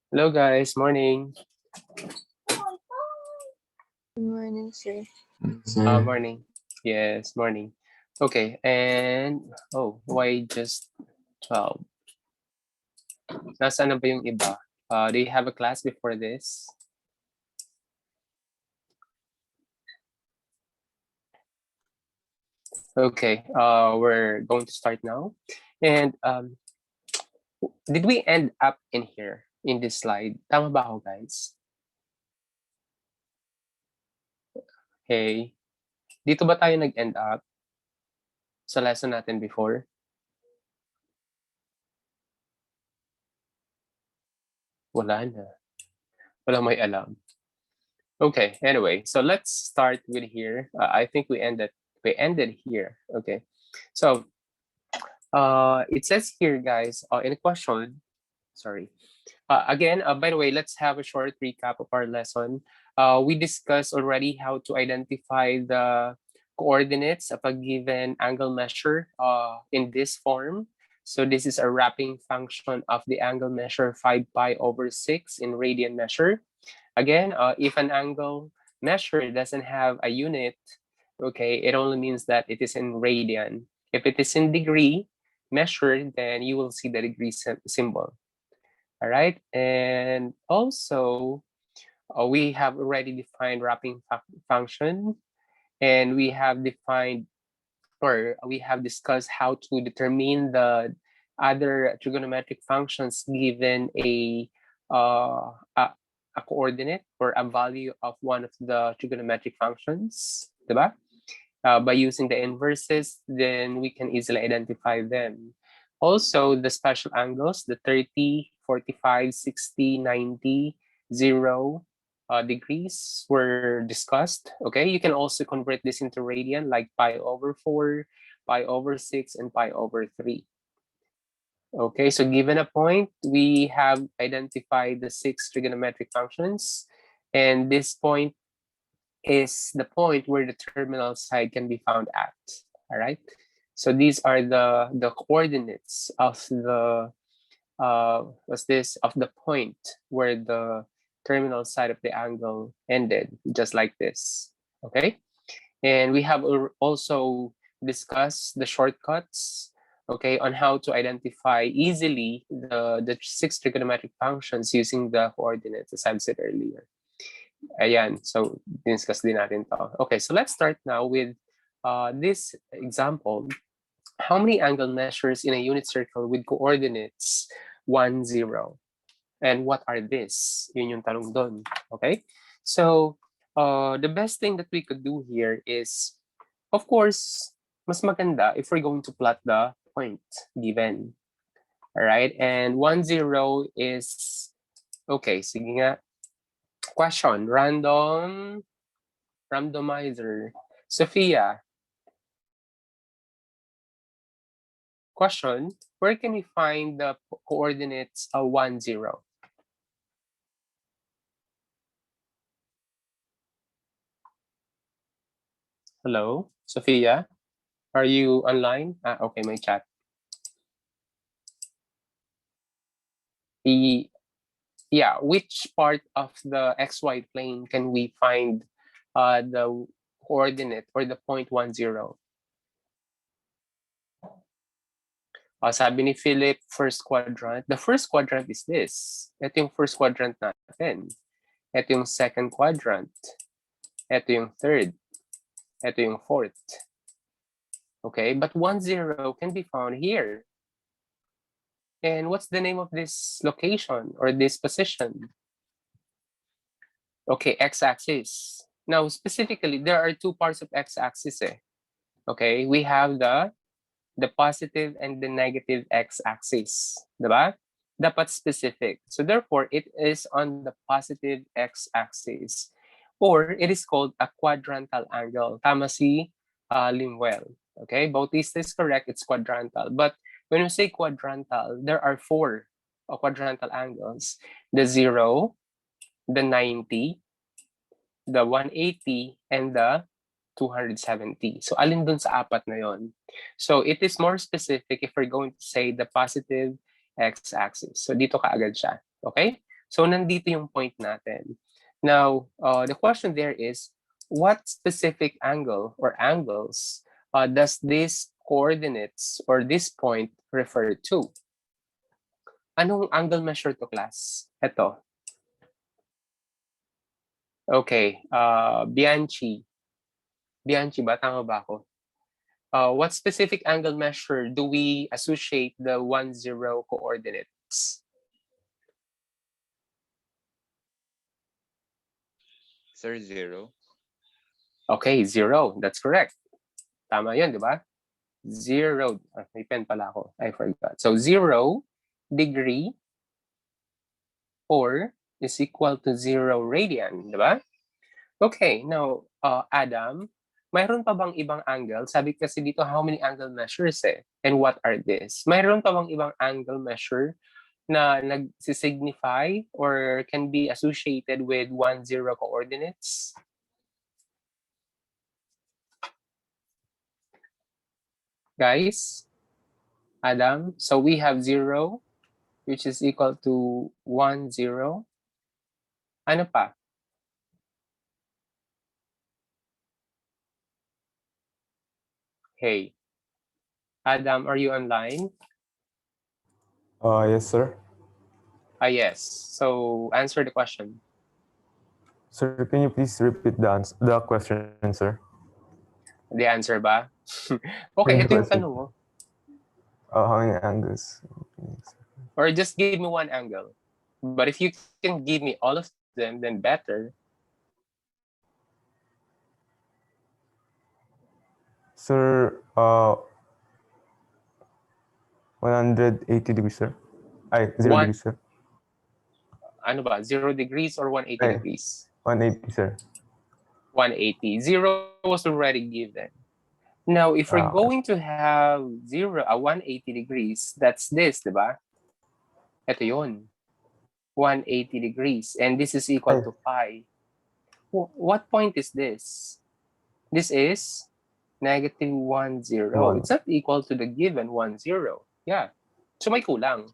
Hello guys, morning. Good morning, sir. Sir, Morning. Yes, morning. Okay, and why just 12? Nasaan na ba yung iba? Do you have a class before this? Okay, we're going to start now. And did we end up in here in this slide? Tama ba ako, guys? Okay. Dito ba tayo nag-end up sa lesson natin before? Wala na. Walang may alam. Okay, anyway, so let's start with here. I think we ended here. Okay. So it says here, guys, in a question, sorry. Again, by the way, let's have a short recap of our lesson. We discussed already how to identify the coordinates of a given angle measure in this form. So this is a wrapping function of the angle measure 5 pi over 6 in radian measure. Again, if an angle measure doesn't have a unit, okay, it only means that it is in radian. If it is in degree measured, then you will see the degree symbol. All right, and also we have already defined wrapping function, and we have defined or we have discussed how to determine the other trigonometric functions given uh, a, a coordinate or a value of one of the trigonometric functions, diba? By using the inverses, then we can easily identify them. Also, the special angles, the 30, 45, 60, 90, 0 degrees were discussed. Okay, you can also convert this into radian like pi over 4, pi over 6, and pi over 3. Okay, so given a point, we have identified the 6 trigonometric functions, and this point is the point where the terminal side can be found at. All right, so these are the coordinates of the of the point where the terminal side of the angle ended, just like this. Okay, and we have also discussed the shortcuts, okay, on how to identify easily the 6 trigonometric functions using the coordinates, as I've said earlier. Ayan, so discuss din natin to. Okay, so let's start now with this example. How many angle measures in a unit circle with coordinates 1, 0? And what are these? Yun yung tanong doon. Okay, so the best thing that we could do here is, of course, mas maganda if we're going to plot the point given. All right, and 1, 0 is, okay, sige nga. Question, randomizer. Sophia, question, where can we find the coordinates 1, 0? Hello, Sophia, are you online? Okay, may chat. Yeah, which part of the XY plane can we find the coordinate or the point 1, 0? Sabi ni Philip, first quadrant. The first quadrant is this. Ito yung first quadrant natin. Ito yung second quadrant. Ito yung third. Ito yung fourth. Okay, but 1, 0 can be found here. And what's the name of this location or this position? Okay, x-axis. Now, specifically, there are two parts of x-axis. Okay, we have the positive and the negative x-axis. Diba? Dapat specific. So therefore, it is on the positive x-axis. Or it is called a quadrantal angle. Tama si Limwell. Okay, Bautista is correct, it's quadrantal. But when we say quadrantal, there are 4 quadrantal angles. The 0, the 90, the 180, and the 270. So alin dun sa apat na yon? So it is more specific if we're going to say the positive x-axis. So dito kaagad siya. Okay? So nandito yung point natin. Now, the question there is, what specific angle or angles does this coordinates or this point refer to? Anong angle measure to, class? Ito. Okay, Bianchi. Bianchi ba? Tama ba ako? What specific angle measure do we associate the 1, 0 coordinates? Sir, 0. Okay, 0. That's correct. Tama yun, di ba? 0. May pen pala ako. I forgot. So 0 degree 4 is equal to 0 radian, di ba? Okay, now, Adam, mayroon pa bang ibang angle? Sabi kasi dito, how many angle measures eh? And what are this? Mayroon pa bang ibang angle measure na nag-signify or can be associated with 1, 0 coordinates? Guys, Adam, so we have 0, which is equal to 1, 0. Ano pa? Hey, Adam, are you online? Yes, sir. Yes. So answer the question. Sir, can you please repeat the question, sir? The answer ba? Okay, ito yung tanong mo. How many angles? Or just give me one angle. But if you can give me all of them, then better. Sir, 180 degrees, sir. Ay, 0 One- degrees, sir. Ano ba? 0 degrees or 180 Ay. degrees? 180, sir. 180. 0 was already given. Now, if we're going to have 180 degrees, that's this, di ba? Ito yun. 180 degrees. And this is equal to pi. What point is this? This is negative 1, 0. It's not equal to the given 1, 0. Yeah. So may kulang.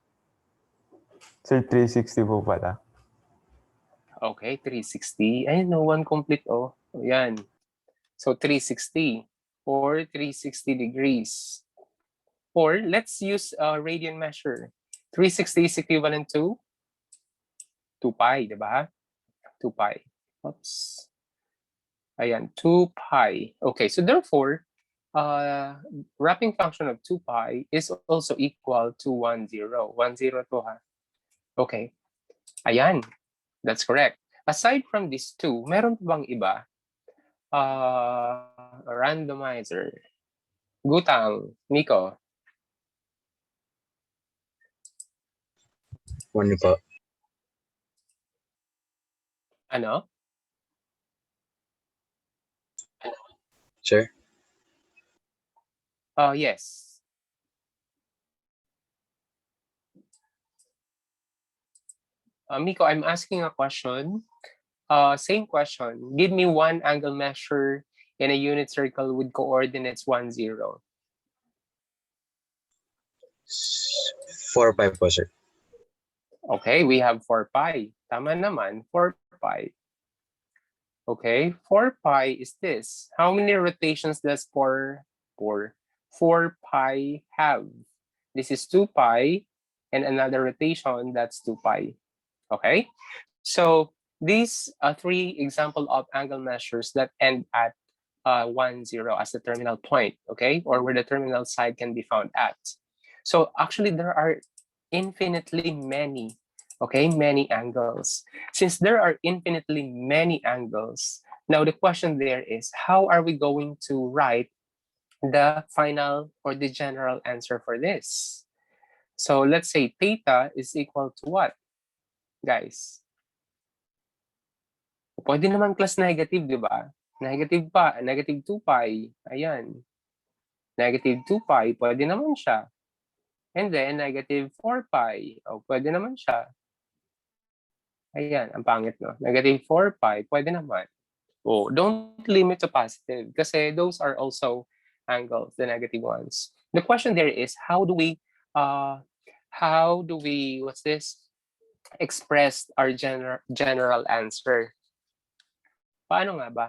Sir, 360 po pala. Okay, 360. Ayun, no, one complete, oh. Ayan. So 360 or 360 degrees. Or let's use a radian measure. 360 is equivalent to 2 pi, di ba? 2 pi. Oops. Ayan, 2 pi. Okay, so therefore, wrapping function of 2 pi is also equal to 1, 0. 1, 0 to, ha? Okay. Ayan. That's correct. Aside from these two, meron pa bang iba? Randomizer. Gutang. Nico. One po. Ano? Sir? Yes. Miko, I'm asking a question. Same question. Give me one angle measure in a unit circle with coordinates 1, 0. 4 pi po, sir. Okay, we have 4 pi. Tama naman, 4 pi. Okay, 4 pi is this. How many rotations does 4 pi have? This is 2 pi, and another rotation, that's 2 pi. Okay, so these are three example of angle measures that end at 1, 0 as the terminal point, okay, or where the terminal side can be found at. So actually, there are infinitely many, okay, many angles. Since there are infinitely many angles, now the question there is, how are we going to write the final or the general answer for this? So let's say theta is equal to what, guys? Pwede naman class negative, di ba? Negative 2 pi. Ayan. Negative 2 pi, pwede naman siya. And then, negative 4 pi. O, pwede naman siya. Ayan, ang pangit, no? Negative 4 pi, pwede naman. Oh, don't limit to positive kasi those are also angles, the negative ones. The question there is, how do we, what's this? express our general answer? Paano nga ba?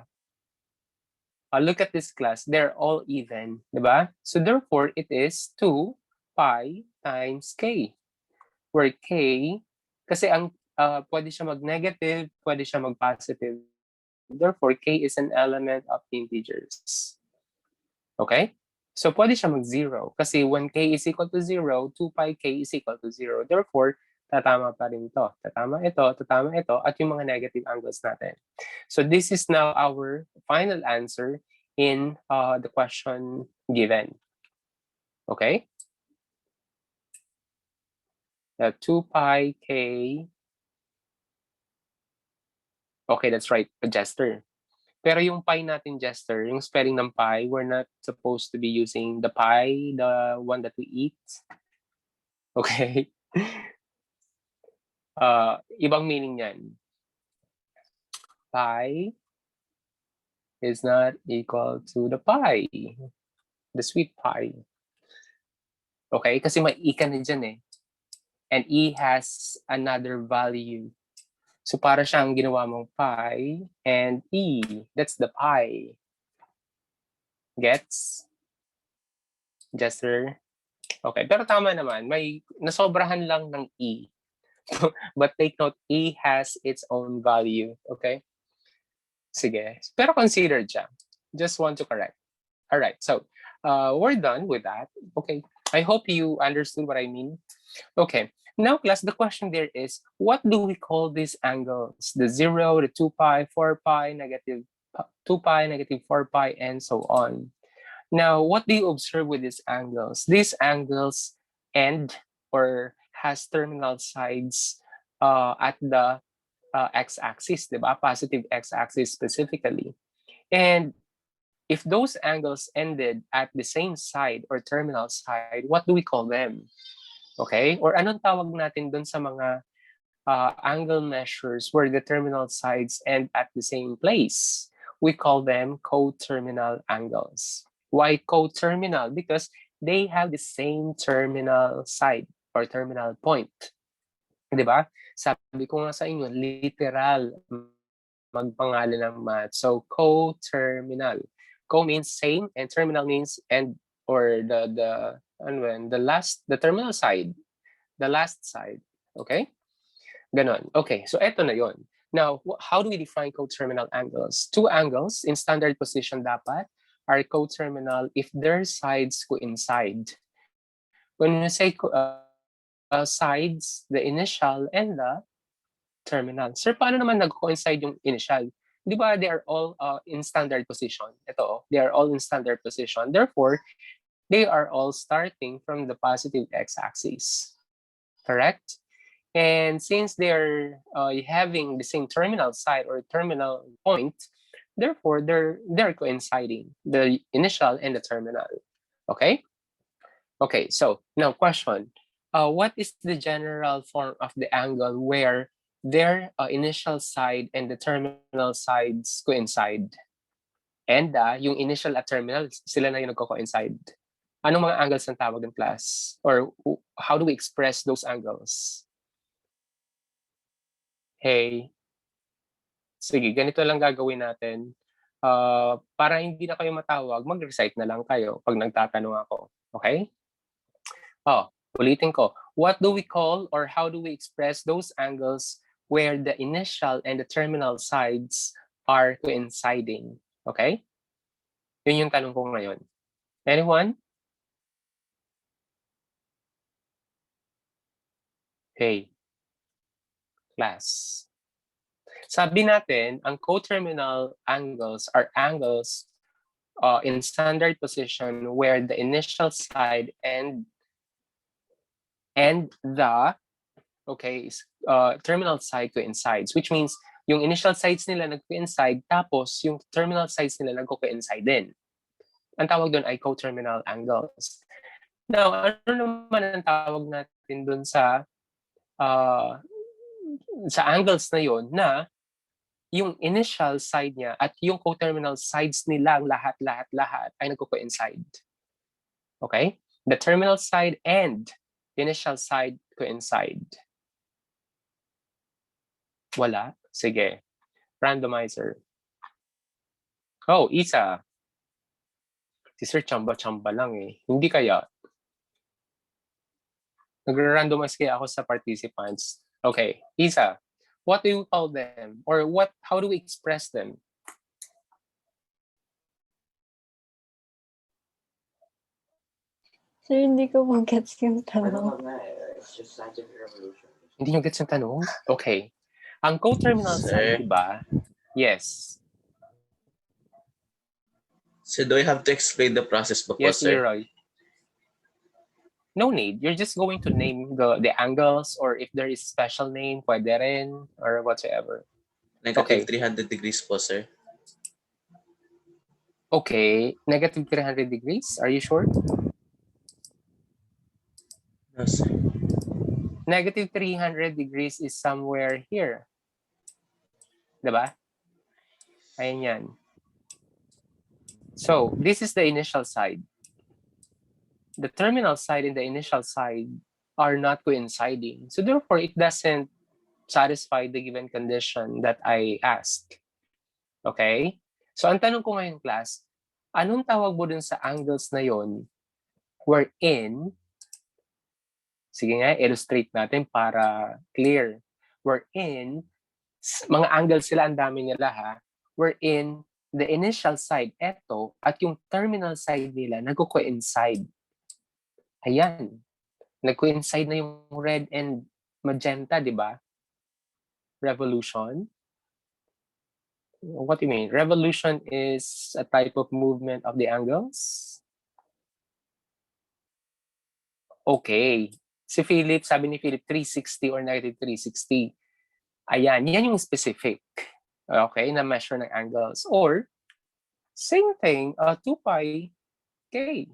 Look at this class. They're all even, di ba? So therefore, it is 2 pi times k. Where k, kasi ang pwede siya mag-negative, pwede siya mag-positive. Therefore, k is an element of integers. Okay? So pwede siya mag-0. Kasi when k is equal to 0, 2 pi k is equal to 0. Therefore, tatama pa rin to. Tatama ito, at yung mga negative angles natin. So this is now our final answer in the question given. Okay? 2 pi k. Okay, that's right, Jester. Pero yung pi natin, Jester, yung spelling ng pi, we're not supposed to be using the pi, the one that we eat. Okay? Ibang meaning yan. Pi is not equal to the pi, the sweet pie. Okay? Kasi may e ka na dyan eh. And e has another value. So para siyang ginawa mong pi and e. That's the pi. Gets? Jester? Okay, pero tama naman. May nasobrahan lang ng e. But take note, e has its own value. Okay? Sige. Pero consider siya. Just want to correct. All right, so we're done with that. Okay, I hope you understood what I mean. Okay, now class, the question there is, what do we call these angles? The 0, the 2 pi, 4 pi, negative 2 pi, negative 4 pi, and so on. Now, what do you observe with these angles? These angles end or has terminal sides at the x-axis, diba? Positive x-axis specifically. And if those angles ended at the same side or terminal side, what do we call them? Okay? Or anong tawag natin dun sa mga angle measures where the terminal sides end at the same place? We call them coterminal angles. Why coterminal? Because they have the same terminal side or terminal point. Diba? Sabi ko nga sa inyo, literal magpangalan ng math. So coterminal. Co means same and terminal means end or the terminal side, the last side. Okay? Ganon. Okay, so eto na yon. Now, how do we define coterminal angles? Two angles in standard position dapat are coterminal if their sides coincide. When we say sides, the initial and the terminal. Sir, paano naman nag-coincide yung initial? Di ba they are all in standard position? Ito, they are all in standard position. Therefore, they are all starting from the positive x-axis. Correct? And since they are having the same terminal side or terminal point, therefore, they're coinciding, the initial and the terminal. Okay? Okay, so now question. What is the general form of the angle where their initial side and the terminal sides coincide? And yung initial at terminal, sila na yung nagko-coincide. Anong mga angles ang tawag ng class? Or how do we express those angles? Hey, sige, ganito lang gagawin natin. Para hindi na kayo matawag, mag-recite na lang kayo pag nagtatanong ako. Okay? Ulitin ko. What do we call or how do we express those angles where the initial and the terminal sides are coinciding? Okay? Yun yung tanong ko ngayon. Anyone? Okay. Class. Sabi natin, ang coterminal angles are angles in standard position where the initial side and the terminal side coincides, which means yung initial sides nila nag-coincide tapos yung terminal sides nila nag-coincide din. Ang tawag doon ay coterminal angles. Now, ano naman ang tawag natin doon sa angles na yon na yung initial side niya at yung coterminal sides nilang lahat ay nagko-coincide. Okay? The terminal side and initial side coincide. Wala? Sige. Randomizer. Oh, isa. Si Sir chamba-chamba lang eh. Hindi kaya. Nag-randomize kaya ako sa participants. Okay, Isa. What do you call them? Or how do we express them? Sir, hindi ko po gets yung tanong. Hindi nyo gets yung tanong? Okay. Ang coterminal side, Sir. di ba? Yes. So do I have to explain the process po po, Yes, sir? Leroy. No need. You're just going to name the angles, or if there is special name, pwede rin, or whatsoever. Negative Okay. 300 degrees po, sir. Okay. Negative 300 degrees? Are you sure? No, sir. Negative 300 degrees is somewhere here. Diba? Ayan yan. So, this is the initial side. The terminal side and the initial side are not coinciding. So therefore, it doesn't satisfy the given condition that I asked. Okay? So ang tanong ko ngayon, class, anong tawag mo dun sa angles na yon wherein, sige nga, illustrate natin para clear. Wherein, mga angles sila, ang dami nila ha, wherein the initial side, eto, at yung terminal side nila, nagko-coincide. Ayan. Nag-coincide na yung red and magenta, di ba? Revolution. What do you mean? Revolution is a type of movement of the angles? Okay. Si Philip, sabi ni Philip, 360 or negative 360. Ayan, yan yung specific. Okay, na measure ng angles. Or, same thing, 2 pi k.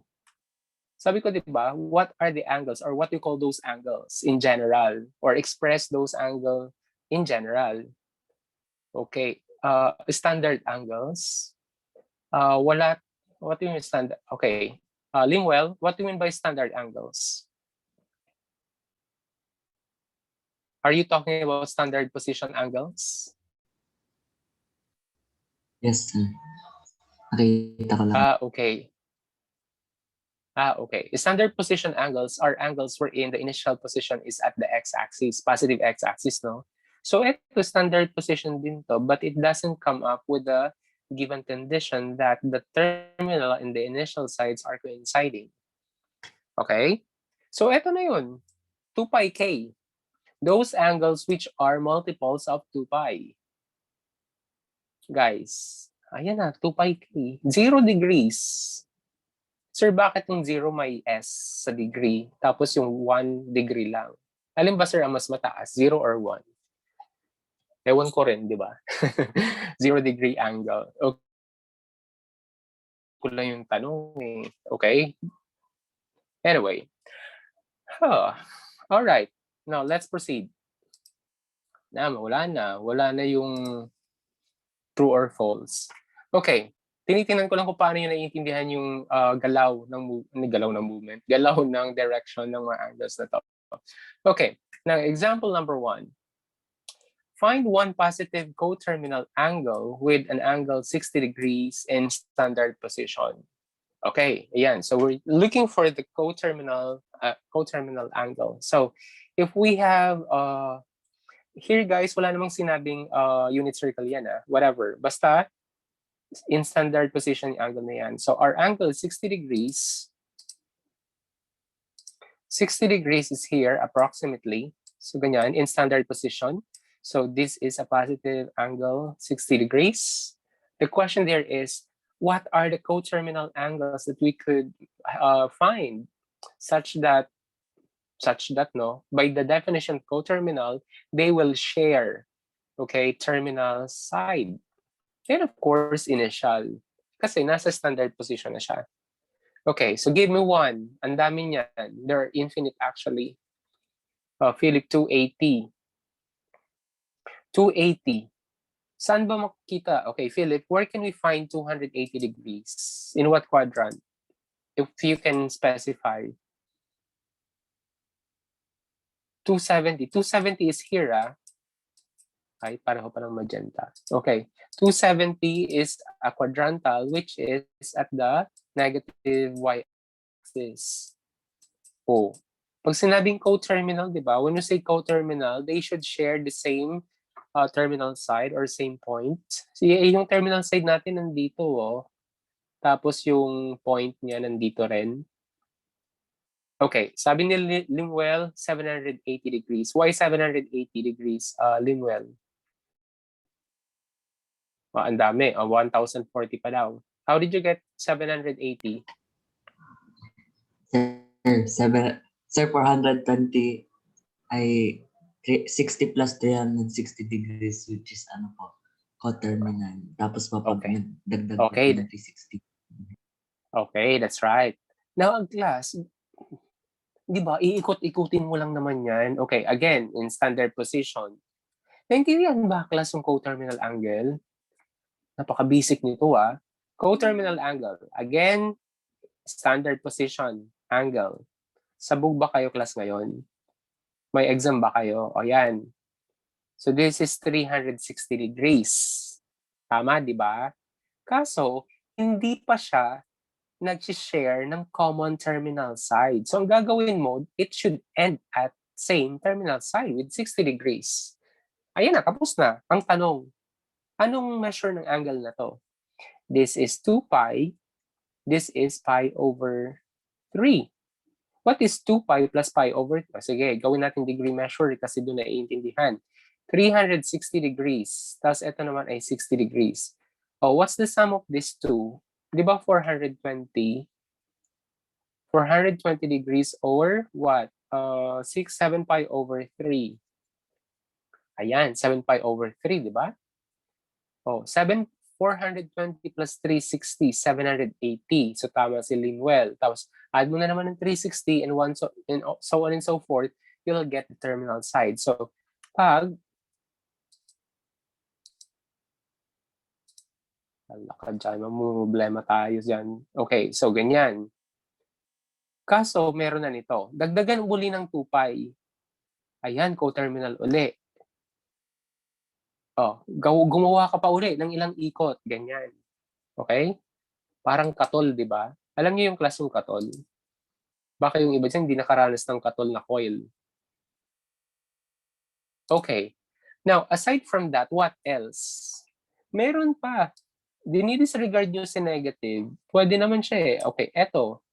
Sabi ko, di ba, what are the angles or what do you call those angles in general, or express those angles in general? Okay, standard angles. What do you mean standard? Okay, Lingwell, what do you mean by standard angles? Are you talking about standard position angles? Yes, sir. Nakita ko lang. Okay. Okay. Standard position angles are angles wherein the initial position is at the x-axis, positive x-axis, no? So ito standard position din to, but it doesn't come up with the given condition that the terminal and the initial sides are coinciding. Okay? So ito na yun. 2 pi k. Those angles which are multiples of 2 pi. Guys, ayan na, 2 pi k. 0 degrees. Sir, bakit yung 0 may S sa degree, tapos yung 1 degree lang? Alin ba, sir, ang mas mataas? 0 or 1? Ewan ko rin, di ba? 0 degree angle. Okay. Kung lang yung tanong eh. Okay? Anyway. All right. Now, let's proceed. Wala na yung true or false. Okay. Tinitingnan ko lang kung paano nyo naiintindihan yung galaw ng movement, galaw ng direction ng mga angles na to. Okay, now example number 1. Find one positive coterminal angle with an angle 60 degrees in standard position. Okay, ayan. So we're looking for the coterminal angle. So if we have here, guys, wala namang sinabing unit circle yan, whatever. Basta in standard position yung angle na yan. So our angle is 60 degrees. 60 degrees is here approximately. So ganyan, in standard position. So this is a positive angle, 60 degrees. The question there is, what are the coterminal angles that we could find such that no, by the definition of coterminal, they will share, okay, terminal side. And of course, initial. Kasi nasa standard position na siya. Okay, so give me one. Ang dami niyan. There are infinite actually. Philip, 280. 280. Saan ba makikita? Okay, Philip, where can we find 280 degrees? In what quadrant? If you can specify. 270. 270 is here, Ay, pareho pa ng magenta. Okay. 270 is a quadrantal which is at the negative y-axis. Oh. Pag sinabing coterminal, di ba? When you say coterminal, they should share the same terminal side or same point. So, yung terminal side natin nandito, oh. Tapos yung point niya nandito rin. Okay, sabi ni Limwell, 780 degrees. Why 780 degrees, Limwell? Ang dami. 1,040 pa daw. How did you get 780? Sir, 420 ay 60 plus 360 degrees, which is ano po, coterminal. Tapos mapag Okay. nagdagdag Okay. ng 360. Okay, that's right. Now, ang class, di ba, iikot-ikutin mo lang naman yan. Okay, again, in standard position. Naintindihan ba, class, yung coterminal angle? Napaka-basic nito, ah. Coterminal angle. Again, standard position, angle. Sabog ba kayo, class, ngayon? May exam ba kayo? O yan. So, this is 360 degrees. Tama, di ba? Kaso, hindi pa siya nag-share ng common terminal side. So, ang gagawin mo, it should end at same terminal side with 60 degrees. Ayan na, tapos na. Ang tanong, anong measure ng angle na to? This is 2 pi. This is pi over 3. What is 2 pi plus pi over 3? Sige, gawin natin degree measure kasi doon naiintindihan. 360 degrees. Tapos ito naman ay 60 degrees. Oh, what's the sum of these two? Di ba 420? 420 degrees or what? 7 pi over 3. Ayan, 7 pi over 3, di ba? Oh, 420 plus 360, 780. So tama si Linwell. Tapos add mo na naman ng 360 and so on and so forth, you'll get the terminal side. So pag wala ka dyan, mamumblema tayo dyan. Okay, so ganyan. Kaso meron na nito. Dagdagan uli ng 2 pi. Ayan, coterminal uli. Oh, gumawa ka pa uli ng ilang ikot, ganyan. Okay? Parang katol, di ba? Alam niyo yung klaseng katol? Baka yung iba dyan hindi nakaranas ng katol na coil. Okay. Now, aside from that, what else? Meron pa. Dinidisregard nyo si negative. Pwede naman siya eh. Okay, eto.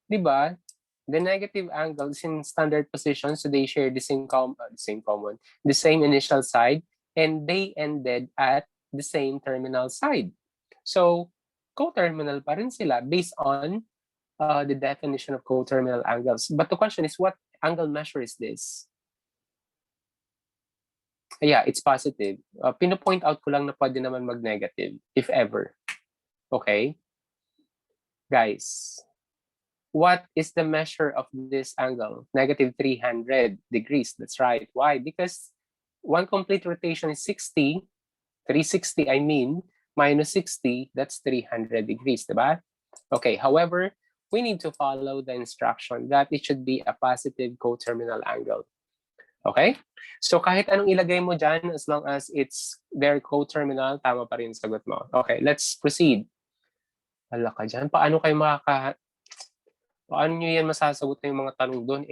Di ba? The negative angles in standard position, so they share the same initial side, and they ended at the same terminal side. So, coterminal pa rin sila based on the definition of coterminal angles. But the question is, what angle measure is this? Yeah, it's positive. Pino-point out ko lang na pwede naman mag-negative, if ever. Okay? Guys, what is the measure of this angle? Negative 300 degrees. That's right. Why? Because one complete rotation is 60. 360, I mean, minus 60, that's 300 degrees, diba? Okay, however, we need to follow the instruction that it should be a positive coterminal angle. Okay? So kahit anong ilagay mo dyan, as long as it's their coterminal, tama pa rin sagot mo. Okay, let's proceed. Wala ka dyan. Paano nyo yan masasagot na yung mga tanong doon?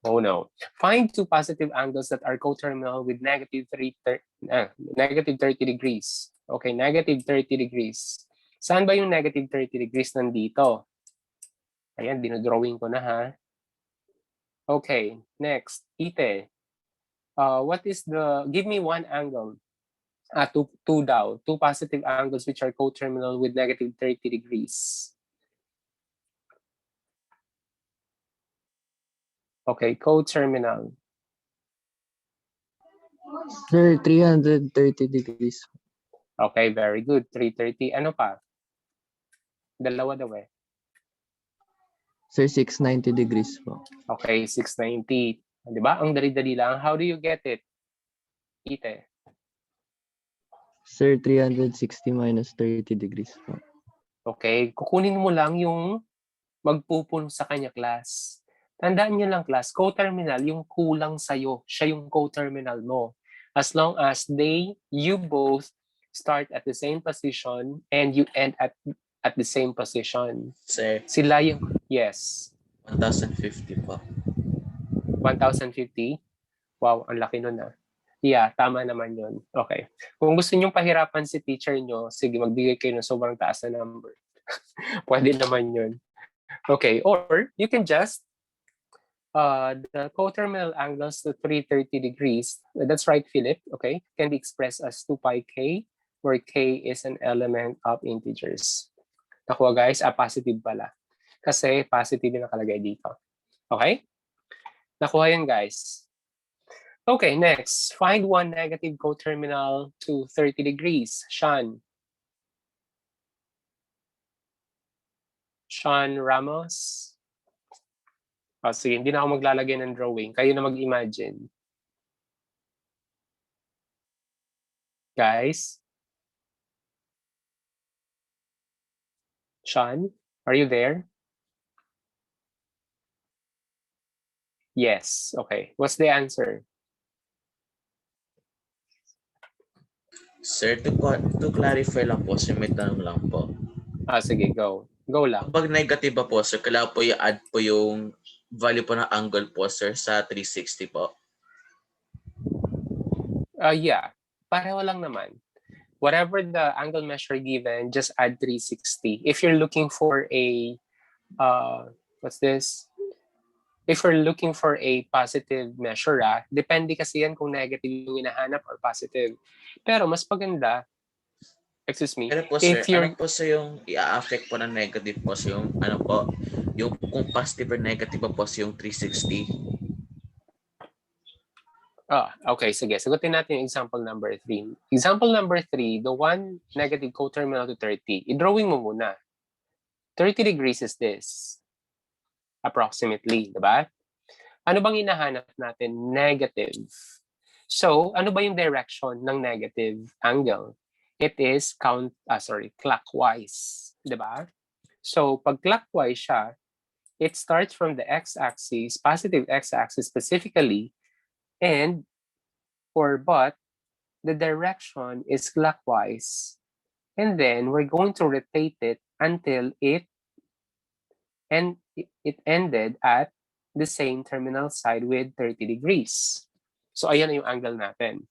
Oh no. Find two positive angles that are coterminal with negative 30 degrees. Okay, negative 30 degrees. Saan ba yung negative 30 degrees? Nandito. Ayan, dinodrawing ko na ha. Okay, next. Ite. Give me one angle. Two daw. Two positive angles which are coterminal with negative 30 degrees. Okay, coterminal. Sir, 330 degrees. Okay, very good. 330. Ano pa? Dalawa daw eh. Sir, 690 degrees po. Okay, 690. Di ba? Ang dali-dali lang. How do you get it? Ite. Sir, 360 minus 30 degrees po. Okay, kukunin mo lang yung magpupuno sa kanya, class. Tandaan niyo lang, class, coterminal, yung kulang sa'yo. Siya yung coterminal mo. As long as you both start at the same position and you end at the same position. Sir, Sila yung, yes, 1,050 po. 1,050. Wow, ang laki nun ah. Yeah, tama naman yun. Okay. Kung gusto nyong pahirapan si teacher nyo, sige, magbigay kayo ng sobrang taas na number. Pwede naman yun. Okay, or you can just the coterminal angles to 330 degrees. That's right, Philip. Okay, can be expressed as 2 pi k, where k is an element of integers. Nakuha guys, positive pala. Kasi positive yung nakalagay dito. Okay? Nakuha yan guys. Okay, next. Find one negative coterminal to 30 degrees. Sean. Sean Ramos. Oh, sige, hindi na ako maglalagay ng drawing. Kayo na mag-imagine. Guys? Sean, are you there? Yes. Okay. What's the answer? Sir, to clarify lang po, sir, may tanong lang po. Sige, go. Go lang. Kapag negative ba po, sir, kailangan po i-add po yung value po ng angle po, sir, sa 360 po. Yeah. Pareho lang naman. Whatever the angle measure given, just add 360. If you're looking for a, what's this? If you're looking for a positive measure, depende kasi yan kung negative yung hinahanap or positive. Pero mas maganda, excuse me, Pero po, sir, if you're, ano po sa yung i-affect po ng negative po sa yung, ano po, yung kung positive or negative po sa yung 360? okay, sige. Sagutin natin yung example number 3. Example number 3, the one negative coterminal to 30. I-drawing mo muna. 30 degrees is this. Approximately, di ba? Ano bang hinahanap natin? Negative. So, ano ba yung direction ng negative angle? It is clockwise, di ba? So, pag clockwise siya, it starts from the x-axis, positive x-axis specifically, but the direction is clockwise. And then we're going to rotate it until it ended at the same terminal side with 30 degrees. So ayan na yung angle natin.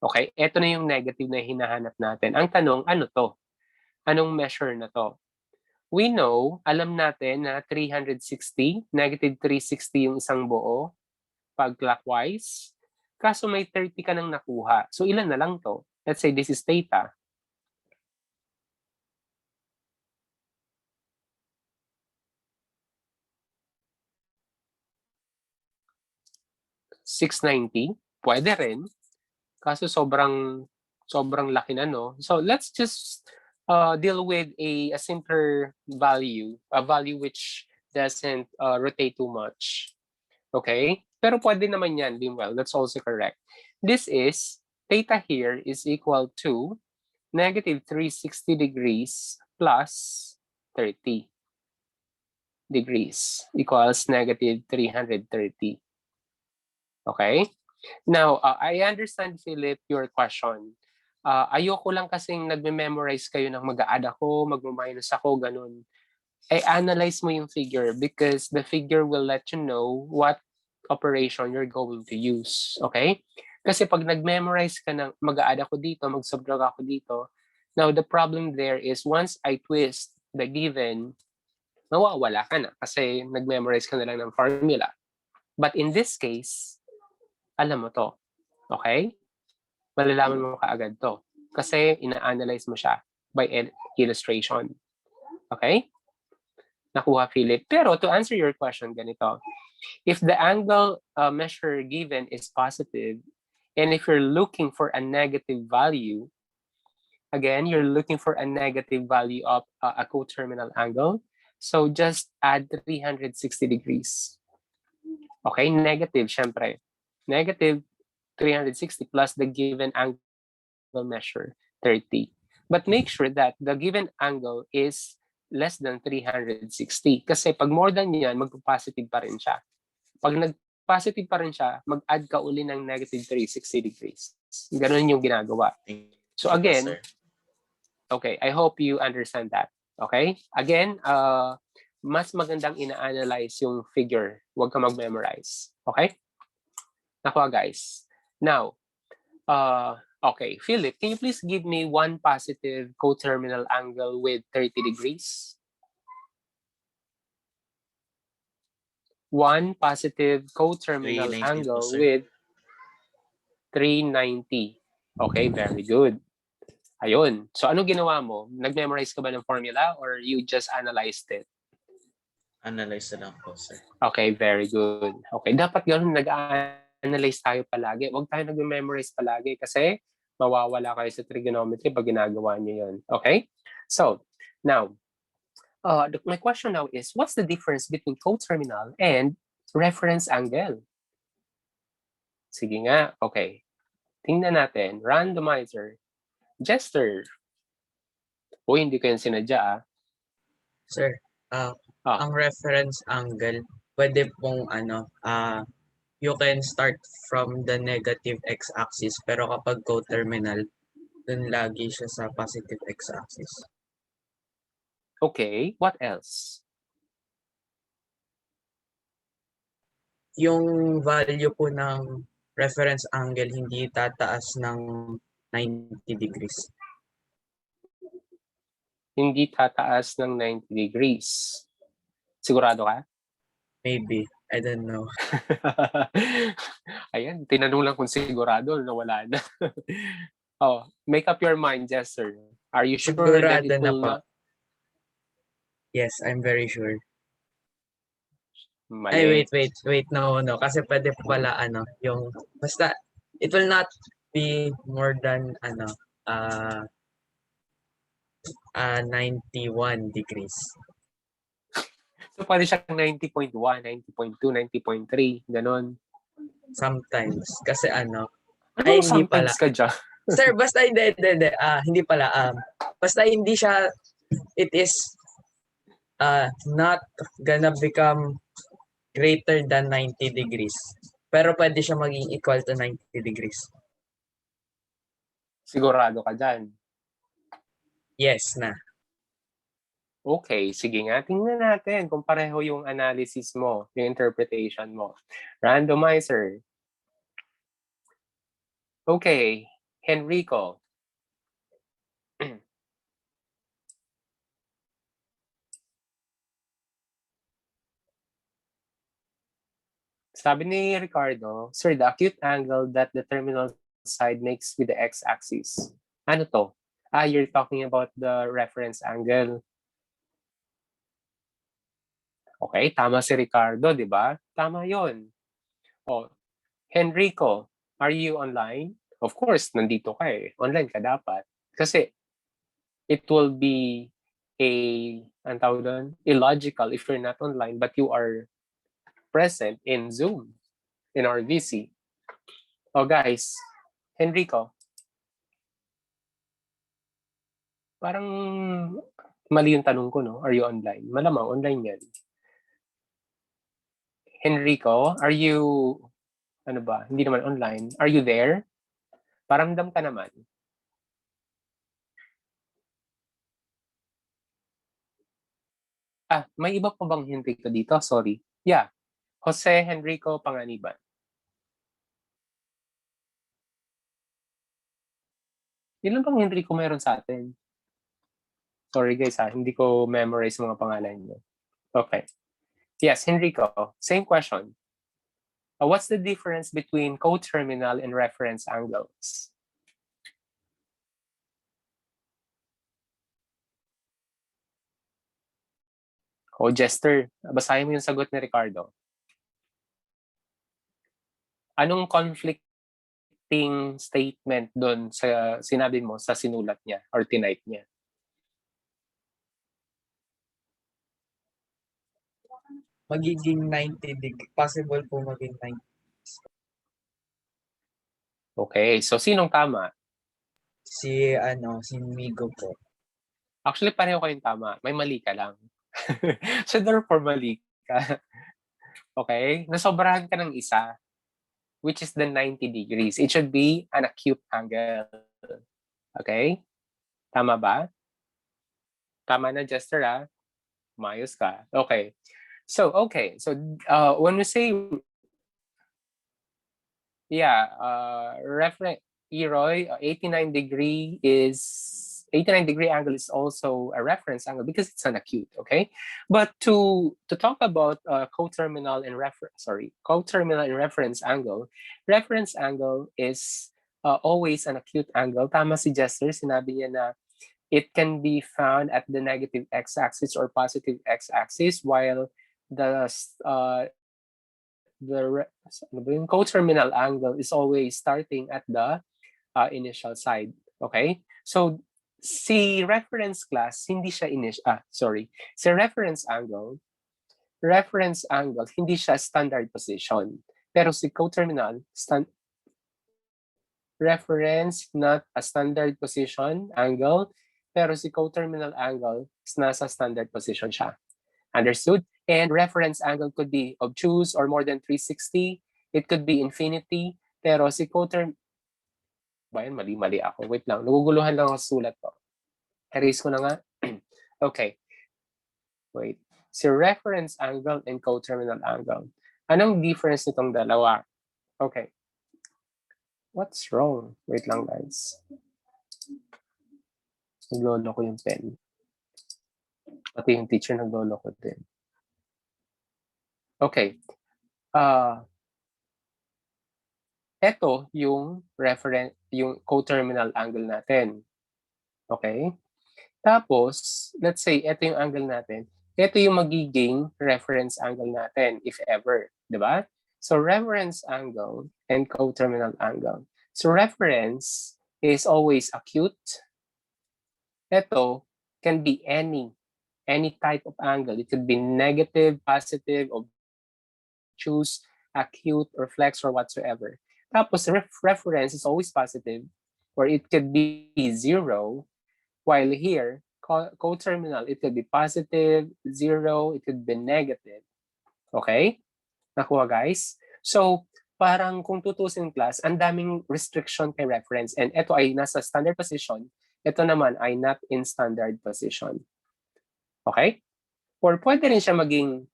Okay, ito na yung negative na hinahanap natin. Ang tanong, ano to? Anong measure na to? We know, alam natin na 360, negative 360 yung isang buo pag clockwise. Kaso may 30 ka nang nakuha. So ilan na lang to? Let's say this is theta. $690, pwede rin. Kaso sobrang laki na, no? So let's just deal with a simpler value, a value which doesn't rotate too much. Okay? Pero pwede naman yan, well, that's also correct. This is, theta here is equal to negative 360 degrees plus 30 degrees equals negative 330. Okay? Now, I understand, Philip, your question. Ayoko lang kasing nagme-memorize kayo ng mag-a-add ako, mag-minus ako, ganun. Analyze mo yung figure because the figure will let you know what operation you're going to use. Okay? Kasi pag nag-memorize ka ng mag-a-add ako dito, mag-subtract ako dito, now the problem there is once I twist the given, mawawala ka na kasi nag-memorize ka na lang ng formula. But in this case, alam mo to. Okay? Malalaman mo kaagad to. Kasi ina-analyze mo siya by illustration. Okay? Nakuha, Philip. Pero to answer your question, ganito. If the angle measure given is positive, and if you're looking for a negative value, again, you're looking for a negative value of a coterminal angle, so just add 360 degrees. Okay? Negative, syempre. Negative 360 plus the given angle measure, 30. But make sure that the given angle is less than 360. Kasi pag more than yan, magpo-positive pa rin siya. Pag positive pa rin siya, mag-add ka uli ng negative 360 degrees. Ganun yung ginagawa. So again, okay, I hope you understand that. Okay? Again, mas magandang ina-analyze yung figure. Huwag ka mag-memorize. Okay? Nakuha, guys. Now, okay, Philip, can you please give me one positive coterminal angle with 30 degrees? One positive coterminal 390 po, angle sir. with 390. Okay, very good. Ayun. So, ano ginawa mo? Nag-memorize ka ba ng formula or you just analyzed it? Analyze na lang po, sir. Okay, very good. Okay, dapat ganun nag-analyze tayo palagi. Huwag tayo nag-memorize palagi kasi mawawala kayo sa trigonometry pag ginagawa niyo yun. Okay? So, now, my question now is, what's the difference between coterminal and reference angle? Sige nga. Okay. Tingnan natin. Randomizer. Jester. O, hindi ko yan sinadya, ah. Sir, ang reference angle, pwede pong you can start from the negative x-axis, pero kapag coterminal, dun lagi siya sa positive x-axis. Okay. What else? Yung value po ng reference angle hindi tataas ng 90 degrees. Hindi tataas ng 90 degrees. Sigurado ka? Maybe. I don't know. Ayan, tinanong lang kung sigurado, nawala na. Oh, make up your mind, Jester. Are you sure that Sigurado it na will po. not? Yes, I'm very sure. Mali. Ay, wait, no. Kasi pwede pala, yung, basta, it will not be more than, 91 degrees. So, pwede siyang 90.1, 90.2, 90.3, ganon. Sometimes. Kasi Ano, ay, hindi sometimes pala. ka dyan. Sir, basta hindi pala. Basta hindi siya, it is not gonna become greater than 90 degrees. Pero pwede siya maging equal to 90 degrees. Sigurado ka dyan. Yes na. Okay, sige nga. Tingnan natin kung pareho yung analysis mo, yung interpretation mo. Randomizer. Okay, Henrico. Sabi ni Ricardo, Sir, the acute angle that the terminal side makes with the x-axis. Ano to? You're talking about the reference angle. Okay, tama si Ricardo, di ba? Tama yon. Oh, Henrico, are you online? Of course, nandito ka eh. Online ka dapat. Kasi it will be ang tawag doon, illogical if you're not online but you are present in Zoom, in our VC. Oh guys, Henrico, parang mali yung tanong ko, no? Are you online? Malamang online yan. Henrico, are you, ano ba? Hindi naman online. Are you there? Paramdam ka naman. May iba pa bang Henrico dito? Sorry. Yeah. Jose Henrico Panganiban. Ilan bang Henrico meron sa atin? Sorry guys hindi ko memorize mga pangalan niyo. Okay. Yes, Henrico, same question. What's the difference between coterminal and reference angles? Jester, basahin mo yung sagot ni Ricardo. Anong conflicting statement doon sa sinabi mo sa sinulat niya or tinype niya? Magiging 90 degrees. Possible po maging 90. Okay, so sinong tama? Si Migo po. Actually, pareho kayong tama. May mali ka lang. So therefore, mali ka. Okay? Nasobrahan ka ng isa, which is the 90 degrees. It should be an acute angle. Okay? Tama ba? Tama na, Jester, ah? Mayos ka. Okay. So, when we say, reference, Eroy, 89-degree angle is also a reference angle because it's an acute, okay? But to talk about coterminal and reference angle is always an acute angle. Tama si Jester, sinabi niya na it can be found at the negative x-axis or positive x-axis, while the coterminal angle is always starting at the initial side. Okay? So, si reference class, hindi siya Si reference angle, hindi siya standard position. Pero si coterminal, reference, not a standard position angle, pero si coterminal angle is nasa standard position siya. Understood? And reference angle could be obtuse or more than 360. It could be infinity. Pero si coterminal, bayan, mali ako. Wait lang, naguguluhan lang ako sa sulat ko. Erase ko na nga. Okay. Wait. Si reference angle and coterminal angle. Anong difference nitong dalawa? Okay. What's wrong? Wait lang, guys. Naglolo ko yung pen. Pati yung teacher naglolo ko din. Okay. Ito yung coterminal angle natin. Okay? Tapos, let's say, ito yung angle natin. Ito yung magiging reference angle natin, if ever. Diba? So, reference angle and coterminal angle. So, reference is always acute. Ito can be any type of angle. It could be negative, positive, obtuse, acute, or flex, or whatsoever. Tapos, reference is always positive, or it could be 0, while here, coterminal, it could be positive, 0, it could be negative. Okay? Nakuha, guys? So, parang kung tutusin class, ang daming restriction kay reference. And ito ay nasa standard position. Ito naman ay not in standard position. Okay? Or pwede siya maging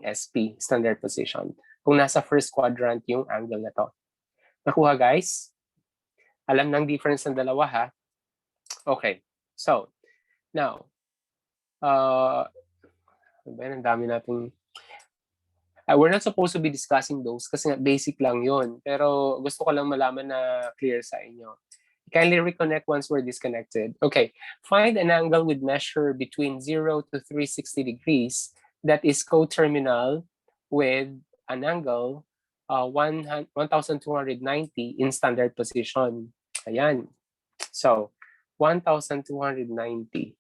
SP, standard position, kung nasa first quadrant yung angle na to. Nakuha, guys? Alam ng difference ng dalawa, ha? Okay. So, now, ang dami nating... we're not supposed to be discussing those kasi nga basic lang yon. Pero gusto ko lang malaman na clear sa inyo. Kindly reconnect once we're disconnected. Okay. Find an angle with measure between 0 to 360 degrees that is coterminal with an angle 1290 in standard position. Ayan. So, 1290.